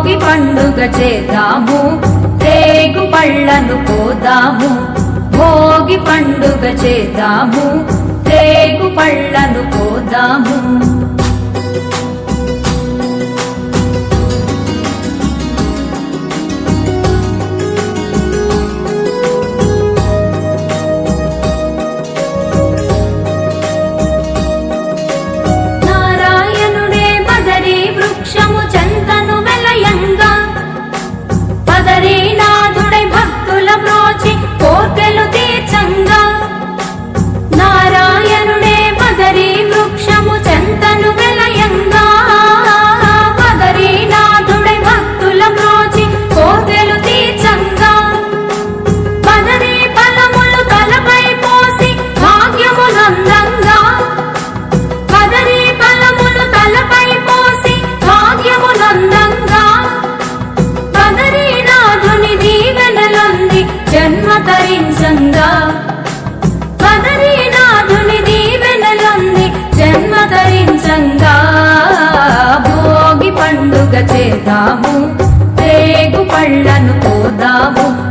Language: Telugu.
భోగి పండుగ చేద్దాము, రేగు పళ్ళను కోదాము. భోగి పండుగ చేద్దాము, రేగు పళ్ళను కోదాము. జన్మతరించంగా బదరీనాథుని దీవెనలొంది జన్మతరించంగా. భోగి పండుగ చేద్దాము, రేగు పళ్ళను కోదాము.